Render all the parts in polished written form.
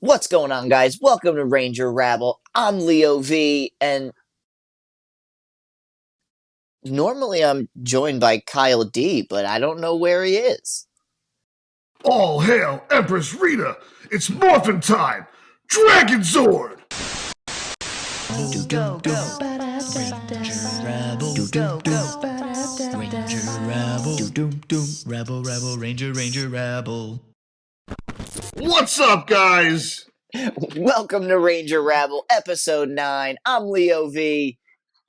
What's going on, guys? Welcome to Ranger Rabble. I'm Leo V, and normally I'm joined by Kyle D, but I don't know where he is. All hail Empress Rita! It's morphin time! Dragon Zord! Go, go. Ranger Rabble. Go, go. Ranger Rabble. Rabble, Rabble, Ranger Rabble. What's up, guys? Welcome to Ranger Rabble, Episode 9. I'm Leo V.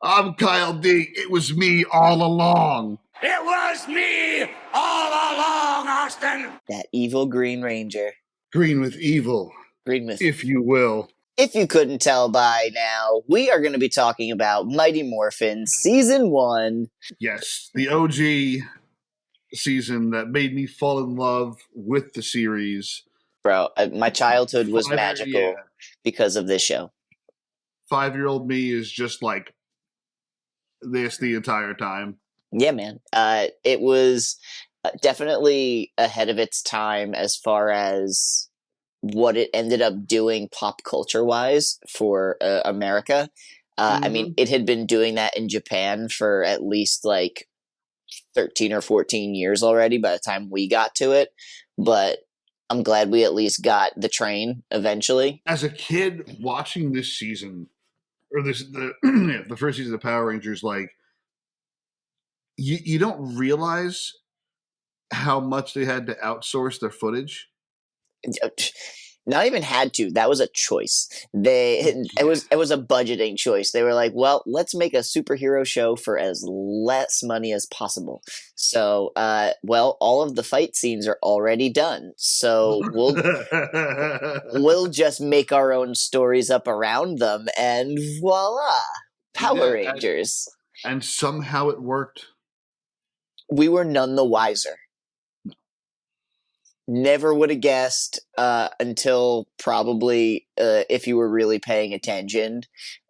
I'm Kyle D. It was me all along. It was me all along, Austin. That evil Green Ranger. Green with evil, Green with... if you will. If you couldn't tell by now, we are going to be talking about Mighty Morphin Season 1. Yes, the OG season that made me fall in love with the series. Bro, my childhood was magical because of this show. 5-year-old me is just like this the entire time. Yeah, man. It was definitely ahead of its time as far as what it ended up doing pop culture wise for America. I mean, it had been doing that in Japan for at least like 13 or 14 years already by the time we got to it. But I'm glad we at least got the train eventually. As a kid watching this season, or the first season of Power Rangers, like, you don't realize how much they had to outsource their footage. Not even had to. That was a choice. It was a budgeting choice. They were like, well, let's make a superhero show for as less money as possible. So, all of the fight scenes are already done. So we'll just make our own stories up around them, and voila, Power Rangers. And somehow it worked. We were none the wiser. Never would have guessed until probably if you were really paying attention,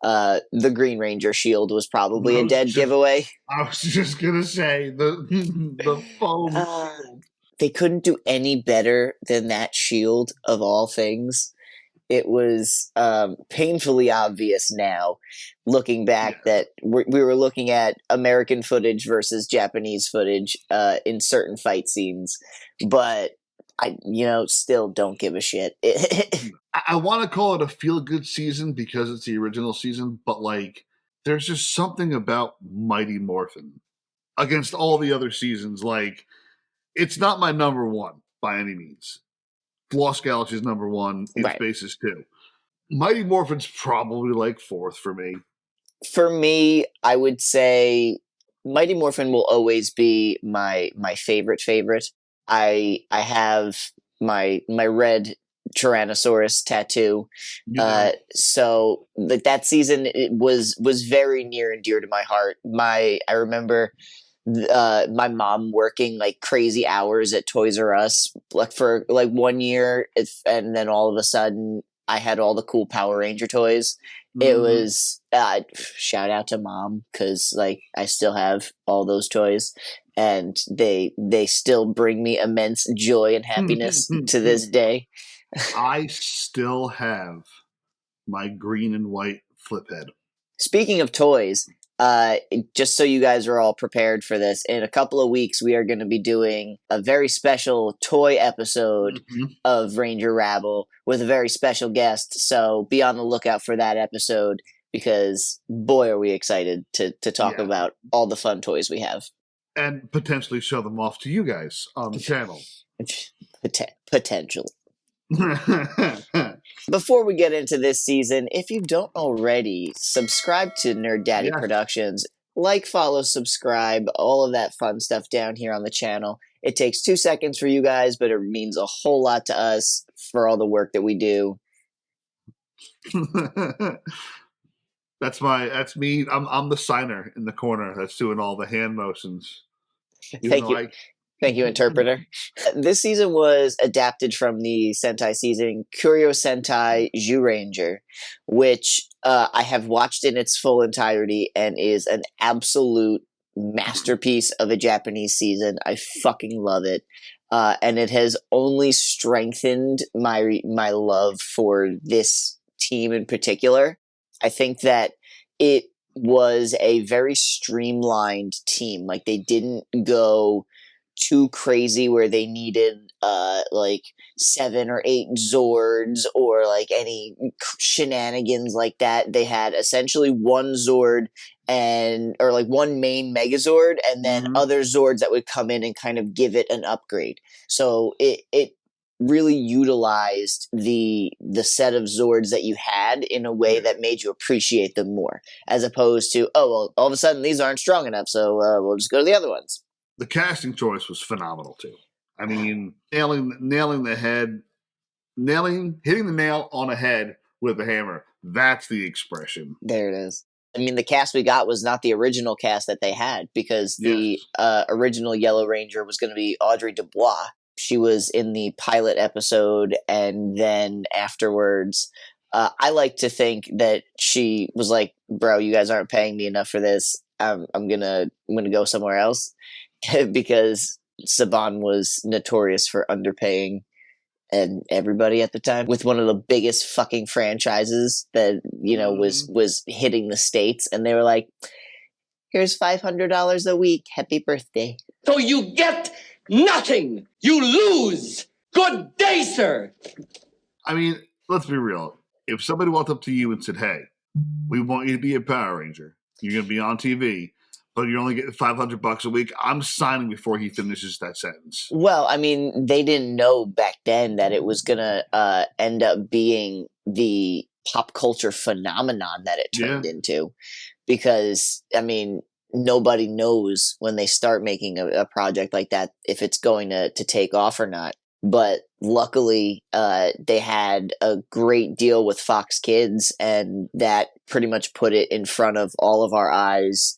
the Green Ranger shield was probably a dead giveaway. I was just gonna say the foam shield. They couldn't do any better than that shield of all things. It was painfully obvious now, looking back, that we were looking at American footage versus Japanese footage in certain fight scenes, but I still don't give a shit. I want to call it a feel-good season because it's the original season, but like, there's just something about Mighty Morphin against all the other seasons. Like, it's not my number one by any means. Lost Galaxy is number one. In Space is 2. Mighty Morphin's probably like 4th for me. For me, I would say Mighty Morphin will always be my favorite. I have my red Tyrannosaurus tattoo. So that season, it was very near and dear to my heart. I remember my mom working like crazy hours at Toys R Us like for like 1 year, and then all of a sudden I had all the cool Power Ranger toys. It was shout out to Mom, because like I still have all those toys, and they still bring me immense joy and happiness to this day. I still have my green and white flip head. Speaking of toys, just so you guys are all prepared for this, in a couple of weeks we are going to be doing a very special toy episode of Ranger Rabble with a very special guest. So be on the lookout for that episode, because boy are we excited to talk about all the fun toys we have. And potentially show them off to you guys on the channel. Potentially. Before we get into this season, if you don't already, subscribe to Nerd Daddy Productions. Like, follow, subscribe, all of that fun stuff down here on the channel. It takes 2 seconds for you guys, but it means a whole lot to us for all the work that we do. That's me. I'm the signer in the corner that's doing all the hand motions. Thank you. Thank you, interpreter. This season was adapted from the Sentai season Kyoryo Sentai Zyuranger, which I have watched in its full entirety and is an absolute masterpiece of a Japanese season. I fucking love it. and it has only strengthened my love for this team in particular. I think that it was a very streamlined team. Like they didn't go too crazy where they needed like 7 or 8 Zords or like any shenanigans like that. They had essentially one Zord and or like one main Megazord and then other Zords that would come in and kind of give it an upgrade. So it really utilized the set of Zords that you had in a way that made you appreciate them more, as opposed to, oh well, all of a sudden these aren't strong enough, so we'll just go to the other ones. The casting choice was phenomenal too. I mean, nailing the head, hitting the nail on a head with a hammer. That's the expression. There it is. I mean, the cast we got was not the original cast that they had, because the original Yellow Ranger was going to be Audrey Dubois. She was in the pilot episode, and then afterwards, I like to think that she was like, "Bro, you guys aren't paying me enough for this. I'm gonna go somewhere else," because Saban was notorious for underpaying and everybody at the time, with one of the biggest fucking franchises that was hitting the States, and they were like, "Here's $500 a week. Happy birthday." So you get nothing. You lose. Good day, sir. I mean, let's be real. If somebody walked up to you and said, "Hey, we want you to be a Power Ranger. You're going to be on TV, but you're only getting $500 a week," I'm signing before he finishes that sentence. Well, I mean, they didn't know back then that it was going to end up being the pop culture phenomenon that it turned into. Because, I mean, nobody knows when they start making a project like that if it's going to take off or not. But luckily, they had a great deal with Fox Kids, and that pretty much put it in front of all of our eyes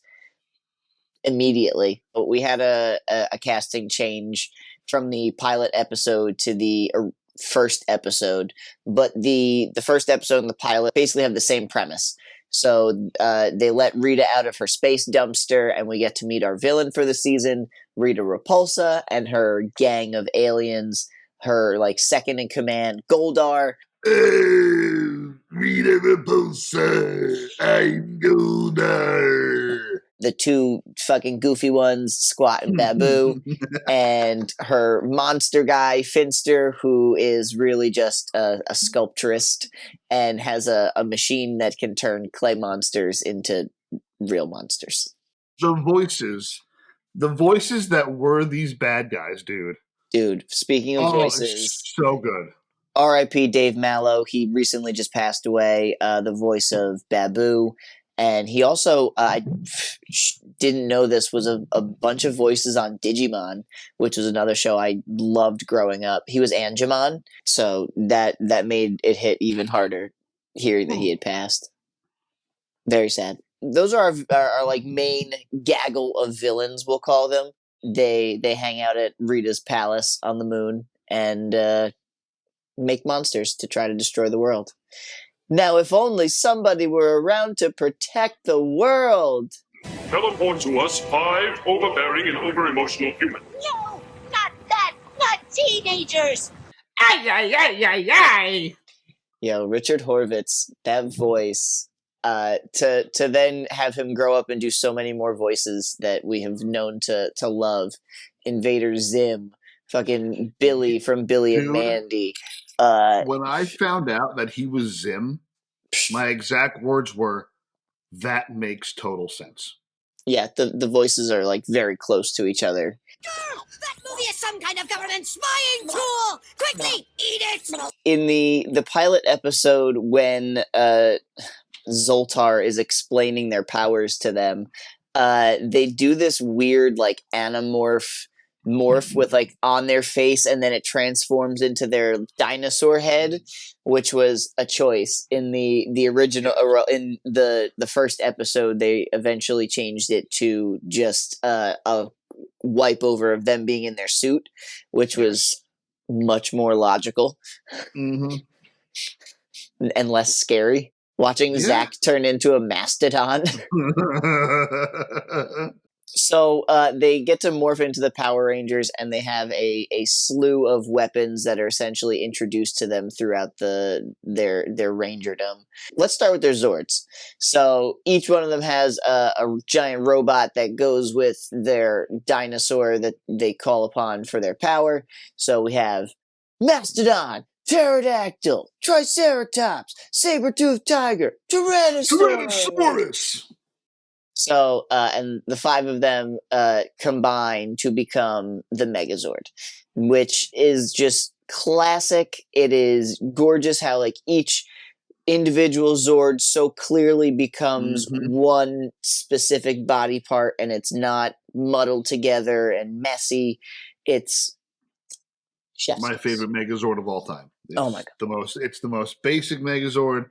immediately. But we had a casting change from the pilot episode to the first episode, but the first episode and the pilot basically have the same premise. So they let Rita out of her space dumpster, and we get to meet our villain for the season, Rita Repulsa, and her gang of aliens, her like second in command, Goldar. Oh, Rita Repulsa, I'm Goldar. The two fucking goofy ones, Squat and Babu, and her monster guy, Finster, who is really just a sculpturist and has a machine that can turn clay monsters into real monsters. The voices that were these bad guys, dude. Dude, speaking of voices, so good. R.I.P. Dave Mallow. He recently just passed away, the voice of Babu. And he also, I didn't know this, was a bunch of voices on Digimon, which was another show I loved growing up. He was Angemon, so that made it hit even harder hearing that he had passed. Very sad. Those are our like main gaggle of villains, we'll call them. They hang out at Rita's palace on the moon and make monsters to try to destroy the world. Now, if only somebody were around to protect the world. Teleport to us 5 overbearing and over-emotional humans. No, not that. Not teenagers. Ay, ay, ay, ay, ay. Yo, Richard Horvitz, that voice, to then have him grow up and do so many more voices that we have known to love. Invader Zim, fucking Billy from Billy and Mandy. When I found out that he was Zim, my exact words were, "That makes total sense." Yeah, the voices are like very close to each other. That movie is some kind of government spying tool. Quickly, eat it. In the pilot episode, when Zoltar is explaining their powers to them, they do this weird like morph with like on their face, and then it transforms into their dinosaur head, which was a choice. In the original, in the first episode, they eventually changed it to just a wipe over of them being in their suit, which was much more logical and less scary. Watching Zach turn into a mastodon. So they get to morph into the Power Rangers, and they have a slew of weapons that are essentially introduced to them throughout their Rangerdom. Let's start with their Zords. So each one of them has a giant robot that goes with their dinosaur that they call upon for their power. So we have Mastodon, Pterodactyl, Triceratops, Saber-toothed Tiger, Tyrannosaurus. Tyrannosaurus! So, and the 5 of them combine to become the Megazord, which is just classic. It is gorgeous how, like, each individual Zord so clearly becomes one specific body part, and it's not muddled together and messy. It's chef's My kiss. favorite Megazord of all time. Oh my God. It's the most basic Megazord,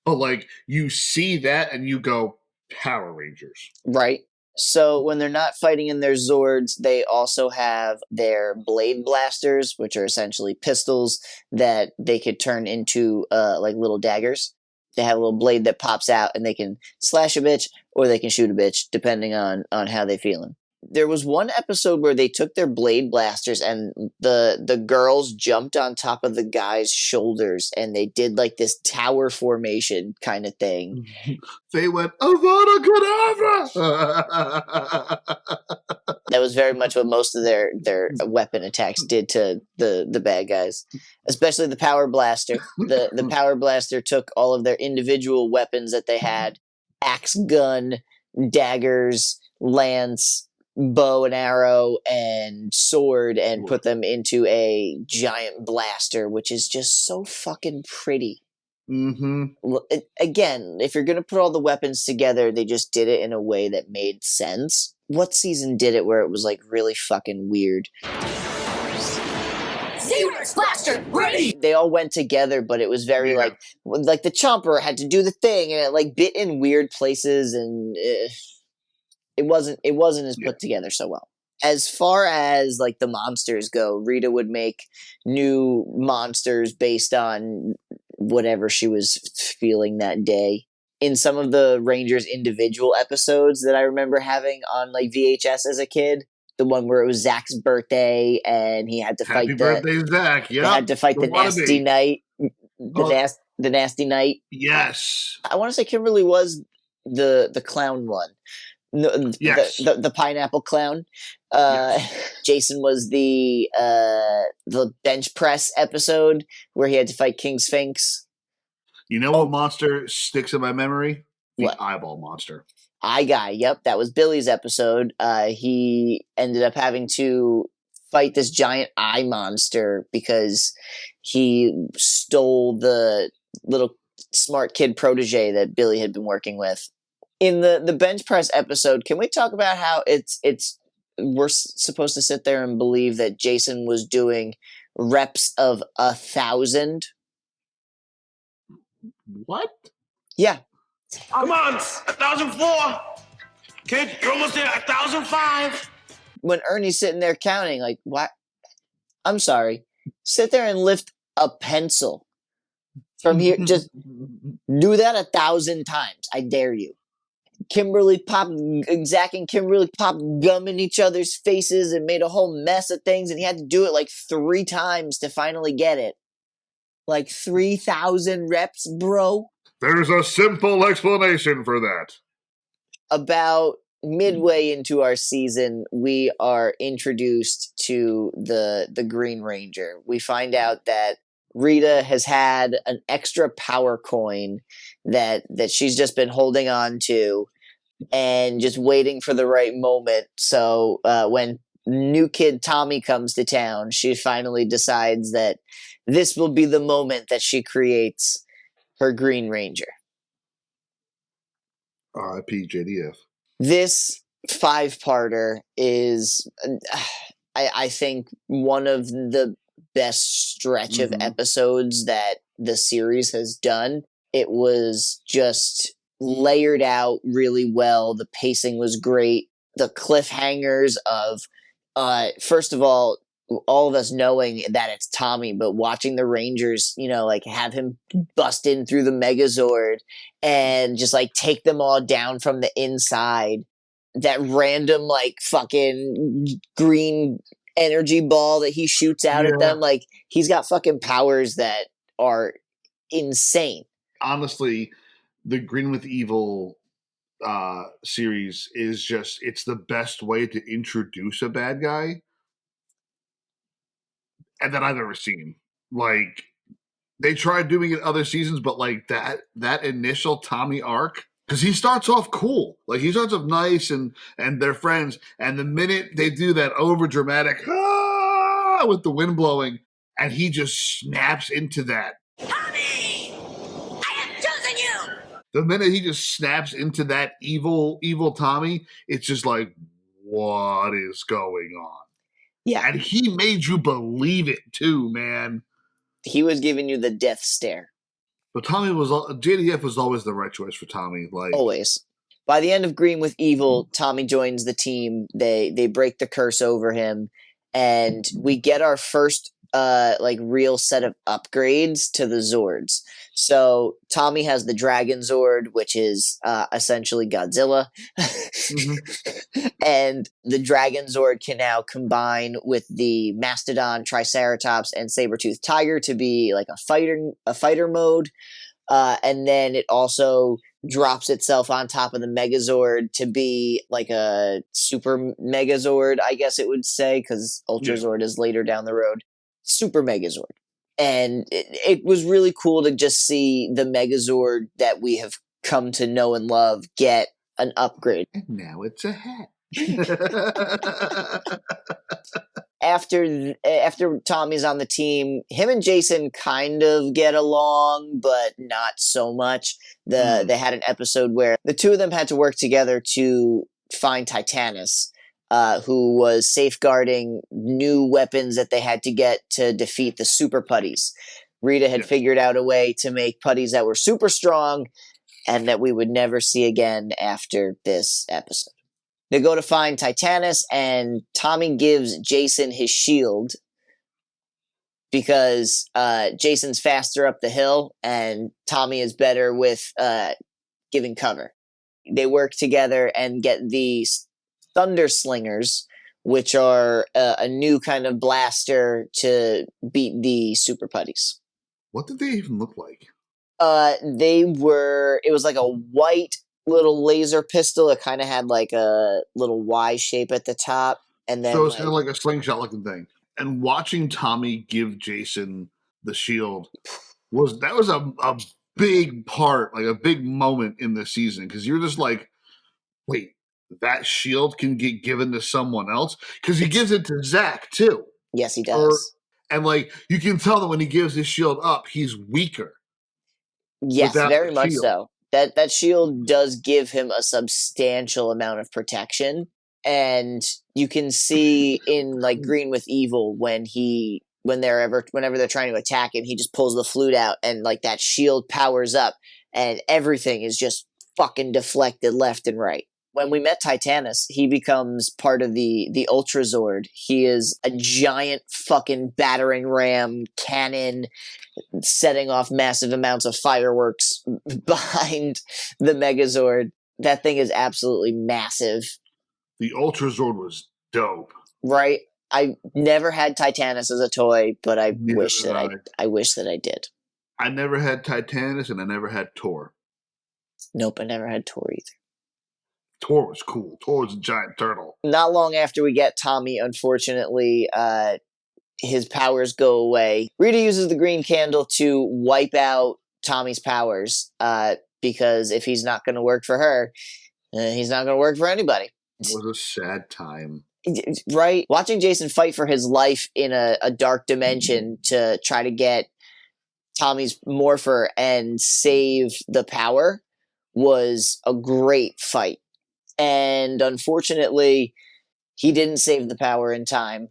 but like you see that and you go, Power Rangers. Right. So when they're not fighting in their Zords, they also have their blade blasters, which are essentially pistols that they could turn into like little daggers. They have a little blade that pops out, and they can slash a bitch or they can shoot a bitch, depending on how they feeling. There was one episode where they took their blade blasters and the girls jumped on top of the guys' shoulders, and they did like this tower formation kind of thing. They went, Avada Kedavra! That was very much what most of their weapon attacks did to the bad guys, especially the Power Blaster. The Power Blaster took all of their individual weapons that they had: axe, gun, daggers, lance, bow and arrow, and sword, and put them into a giant blaster, which is just so fucking pretty. Again, if you're going to put all the weapons together, they just did it in a way that made sense. What season did it where it was like really fucking weird? Zero's blaster ready! They all went together, but it was very like the Chomper had to do the thing, and it like bit in weird places, and it wasn't as put together so well. As far as like the monsters go, Rita would make new monsters based on whatever she was feeling that day. In some of the Rangers individual episodes that I remember having on like VHS as a kid, the one where it was Zach's birthday and he had to Happy fight birthday, Zach. Yeah. they had to fight the nasty knight, the nasty knight. Yes. I want to say Kimberly was the clown one. No, Yes. the pineapple clown. Jason was the bench press episode where he had to fight King Sphinx. You know what monster sticks in my memory? The What? eyeball monster. Eye Guy. Yep, that was Billy's episode. He ended up having to fight this giant eye monster because he stole the little smart kid protege that Billy had been working with. In the bench press episode, can we talk about how we're supposed to sit there and believe that Jason was doing reps of 1,000? What? Yeah. Come on, 1,004. Kid, you're almost there. 1,005. When Ernie's sitting there counting, like, what? I'm sorry. Sit there and lift a pencil from here. Just do that 1,000 times. I dare you. Zach and Kimberly popped gum in each other's faces and made a whole mess of things, and he had to do it like 3 times to finally get it. Like 3,000 reps, bro. There's a simple explanation for that. About midway into our season, we are introduced to the Green Ranger. We find out that Rita has had an extra power coin that she's just been holding on to and just waiting for the right moment. So when new kid Tommy comes to town, she finally decides that this will be the moment that she creates her Green Ranger. R.I.P. JDF. This 5-parter is, I think, one of the best stretch of episodes that the series has done. It was just layered out really well. The pacing was great. The cliffhangers of, first of all of us knowing that it's Tommy, but watching the Rangers, like have him bust in through the Megazord and just like take them all down from the inside. that random like fucking green energy ball that he shoots out at them. Like he's got fucking powers that are insane. Honestly, the Green with Evil series is just, it's the best way to introduce a bad guy and that I've ever seen. Like, they tried doing it other seasons, but like that initial Tommy arc, because he starts off cool, like he starts off nice and they're friends, and the minute they do that over dramatic with the wind blowing, and he just snaps into that. Tommy! I have chosen you! The minute he just snaps into that evil Tommy, it's just like, what is going on? Yeah. And he made you believe it too, man. He was giving you the death stare. But JDF was always the right choice for Tommy. Like, always. By the end of Green with Evil, Tommy joins the team. They break the curse over him, and we get our first like real set of upgrades to the Zords. So Tommy has the Dragon Zord, which is essentially Godzilla. And the Dragon Zord can now combine with the Mastodon, Triceratops, and Saber-toothed Tiger to be like a fighter mode. And then it also drops itself on top of the Megazord to be like a super Megazord, I guess it would say, because Ultrazord is later down the road. Super Megazord. And it was really cool to just see the Megazord that we have come to know and love get an upgrade. And now it's a hat. After Tommy's on the team, him and Jason kind of get along, but not so much. They had an episode where the two of them had to work together to find Titanus, who was safeguarding new weapons that they had to get to defeat the super putties. Rita had figured out a way to make putties that were super strong and that we would never see again after this episode. They go to find Titanus, and Tommy gives Jason his shield because Jason's faster up the hill, and Tommy is better with giving cover. They work together and get these Thunder Slingers, which are a new kind of blaster to beat the Super Putties. What did they even look like? It was like a white little laser pistol. It kind of had like a little Y shape at the top, and then so it's kind of like a slingshot looking thing. And watching Tommy give Jason the shield was a big part, like a big moment in the season, because you're just like, wait, that shield can get given to someone else, because he gives it to Zach too. Yes, he does. And like you can tell that when he gives his shield up, he's weaker. Yes, very much so. That shield does give him a substantial amount of protection, and you can see in like Green with Evil whenever they're trying to attack him, he just pulls the flute out, and like that shield powers up, and everything is just fucking deflected left and right. When we met Titanus, he becomes part of the Ultrazord. He is a giant fucking battering ram cannon setting off massive amounts of fireworks behind the Megazord. That thing is absolutely massive. The Ultrazord was dope. Right? I never had Titanus as a toy, but I wish that I did. I never had Titanus, and I never had Tor. Nope, I never had Tor either. Tor was cool. Tor was a giant turtle. Not long after we get Tommy, unfortunately, his powers go away. Rita uses the green candle to wipe out Tommy's powers, because if he's not going to work for her, he's not going to work for anybody. It was a sad time. Right? Watching Jason fight for his life in a dark dimension to try to get Tommy's morpher and save the power was a great fight. And unfortunately, he didn't save the power in time.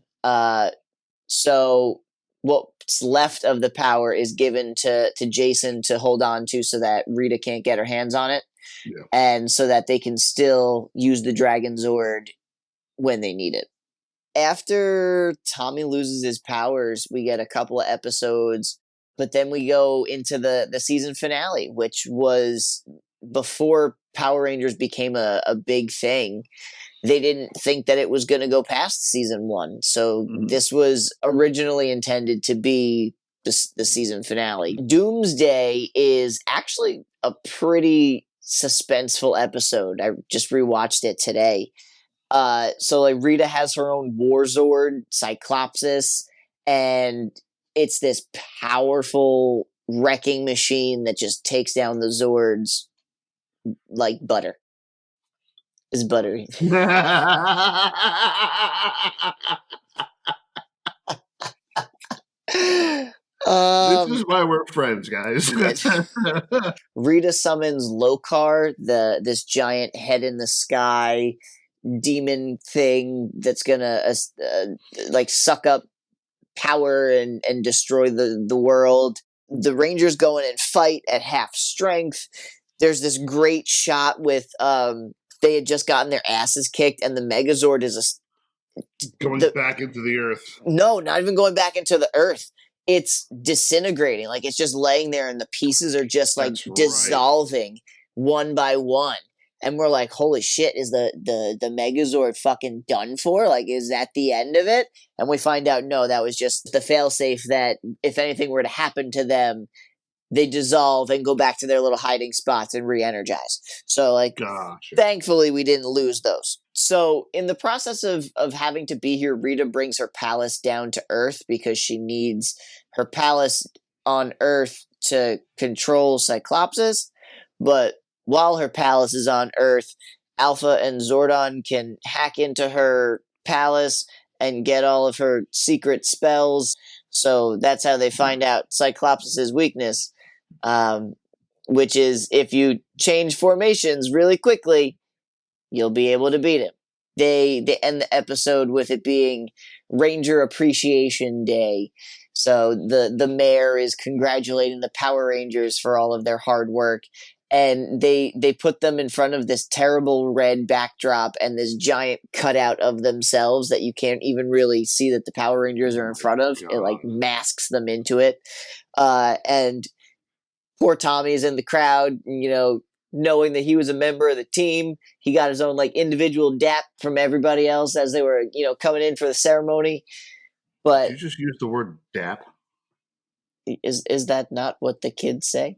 So what's left of the power is given to Jason to hold on to so that Rita can't get her hands on it. Yeah. And so that they can still use the Dragon Zord when they need it. After Tommy loses his powers, we get a couple of episodes, but then we go into the season finale, which was before Power Rangers became a big thing, they didn't think that it was going to go past season 1. So this was originally intended to be the season finale. Doomsday is actually a pretty suspenseful episode. I just rewatched it today. So like Rita has her own Warzord, Cyclopsis, and it's this powerful wrecking machine that just takes down the Zords like butter. It's buttery. This is why we're friends, guys. Rita summons Lokar, this giant head in the sky demon thing that's gonna like suck up power and destroy the world. The Rangers go in and fight at half strength. There's this great shot with they had just gotten their asses kicked, and the Megazord is going back into the earth. No, not even going back into the earth. It's disintegrating. Like it's just laying there, and the pieces are just like dissolving one by one. And we're like, holy shit, is the Megazord fucking done for? Like, is that the end of it? And we find out, no, that was just the failsafe that if anything were to happen to them, they dissolve and go back to their little hiding spots and re-energize. So, like, thankfully, we didn't lose those. So, in the process of having to be here, Rita brings her palace down to Earth because she needs her palace on Earth to control Cyclopsis. But while her palace is on Earth, Alpha and Zordon can hack into her palace and get all of her secret spells. So that's how they find out Cyclopsis' weakness, which is if you change formations really quickly, you'll be able to beat him. They end the episode with it being Ranger Appreciation Day. So the mayor is congratulating the Power Rangers for all of their hard work. And they put them in front of this terrible red backdrop and this giant cutout of themselves that you can't even really see that the Power Rangers are in front of. It like masks them into it. And poor Tommy's in the crowd, you know, knowing that he was a member of the team. He got his own like individual dap from everybody else as they were, you know, coming in for the ceremony. But did you just use the word dap? Is that not what the kids say?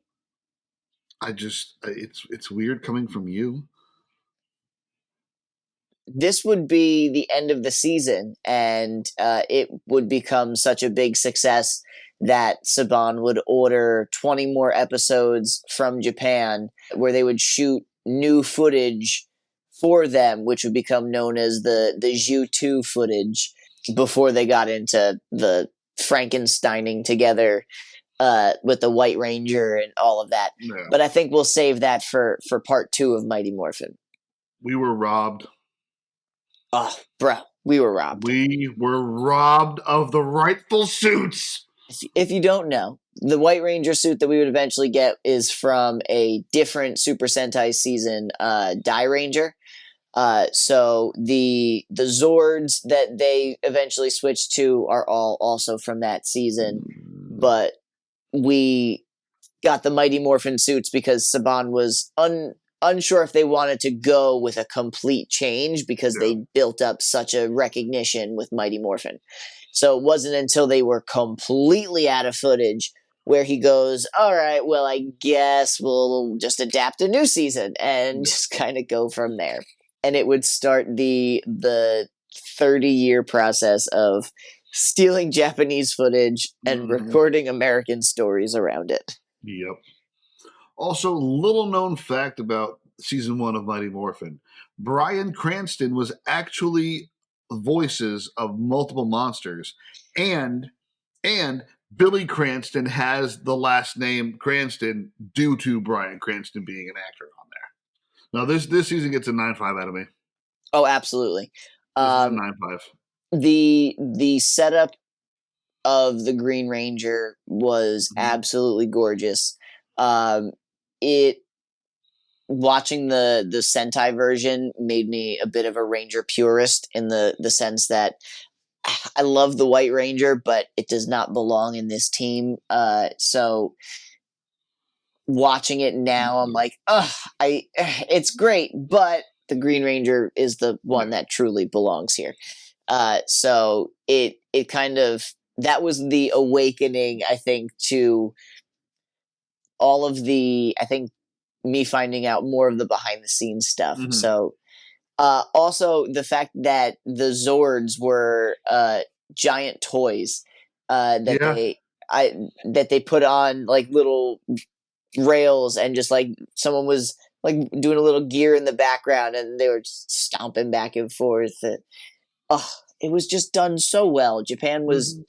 It's weird coming from you. This would be the end of the season, and it would become such a big success that Saban would order 20 more episodes from Japan where they would shoot new footage for them, which would become known as the Zhu 2 footage before they got into the Frankensteining together with the White Ranger and all of that. Yeah. But I think we'll save that for part 2 of Mighty Morphin. We were robbed. Oh, bro, we were robbed. We were robbed of the rightful suits. If you don't know, the White Ranger suit that we would eventually get is from a different Super Sentai season, Die Ranger. So the Zords that they eventually switched to are all also from that season. But we got the Mighty Morphin suits because Saban was unsure if they wanted to go with a complete change because they built up such a recognition with Mighty Morphin. So it wasn't until they were completely out of footage where he goes, all right, well, I guess we'll just adapt a new season and just kind of go from there. And it would start the 30-year process of stealing Japanese footage and recording American stories around it. Yep. Also, little known fact about season 1 of Mighty Morphin. Bryan Cranston was actually voices of multiple monsters, and Billy Cranston has the last name Cranston due to Bryan Cranston being an actor on there. Now this season gets a 9.5 out of me. Oh, absolutely. This is a 9.5. The setup of the Green Ranger was absolutely gorgeous. Watching the Sentai version made me a bit of a Ranger purist in the sense that I love the White Ranger, but it does not belong in this team. So watching it now, I'm like, ugh, it's great, but the Green Ranger is the one that truly belongs here. So it kind of, that was the awakening, I think, to all of the, I think, me finding out more of the behind the scenes stuff. Mhm. So also the fact that the Zords were giant toys that they put on like little rails, and just like someone was like doing a little gear in the background and they were just stomping back and forth. It was just done so well. Japan was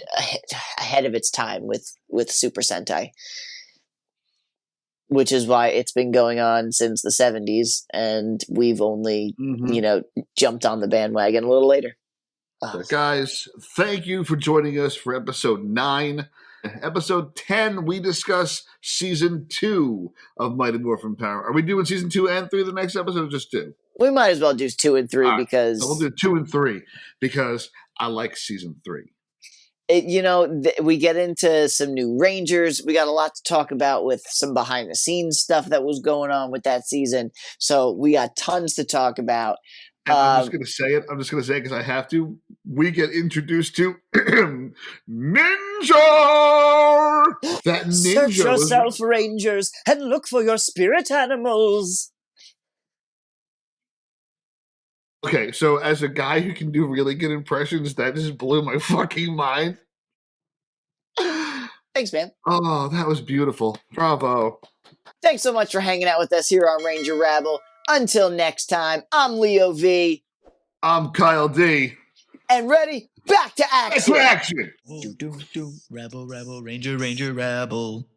ahead of its time with Super Sentai, which is why it's been going on since the 70s, and we've only, jumped on the bandwagon a little later. So guys, thank you for joining us for episode 9. Episode 10, we discuss season 2 of Mighty Morphin Power. Are we doing season 2 and 3 the next episode, or just 2? We might as well do 2 and 3 because... So we'll do 2 and 3 because I like season 3. We get into some new Rangers. We got a lot to talk about with some behind the scenes stuff that was going on with that season. So we got tons to talk about. And I'm just going to say it. I'm just going to say it because I have to. We get introduced to Ninja! That ninja. Search yourself, Rangers, and look for your spirit animals. Okay, so as a guy who can do really good impressions, that just blew my fucking mind. Thanks, man. Oh, that was beautiful. Bravo. Thanks so much for hanging out with us here on Ranger Rabble. Until next time, I'm Leo V. I'm Kyle D. And ready, back to action. Back to action. Rabble, Rabble, Ranger, Ranger, Rabble.